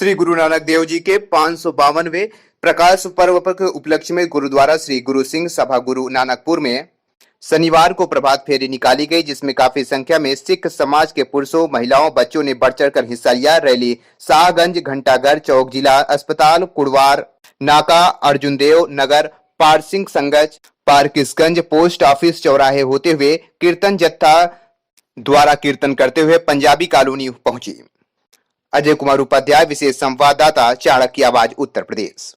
श्री गुरु नानक देव जी के 552वें प्रकाश पर्व के उपलक्ष्य में गुरुद्वारा श्री गुरु सिंह सभा गुरु नानकपुर में शनिवार को प्रभात फेरी निकाली गई, जिसमें काफी संख्या में सिख समाज के पुरुषों, महिलाओं, बच्चों ने बढ़ चढ़कर हिस्सा लिया। रैली शाहगंज, घंटाघर चौक, जिला अस्पताल, कुड़वार नाका, अर्जुन देव नगर, पारसिंह संगज, पारकिसगंज, पोस्ट ऑफिस चौराहे होते हुए कीर्तन जत्था द्वारा कीर्तन करते हुए पंजाबी कॉलोनी पहुंची। अजय कुमार उपाध्याय, विशेष संवाददाता, चाणक्य आवाज, उत्तर प्रदेश।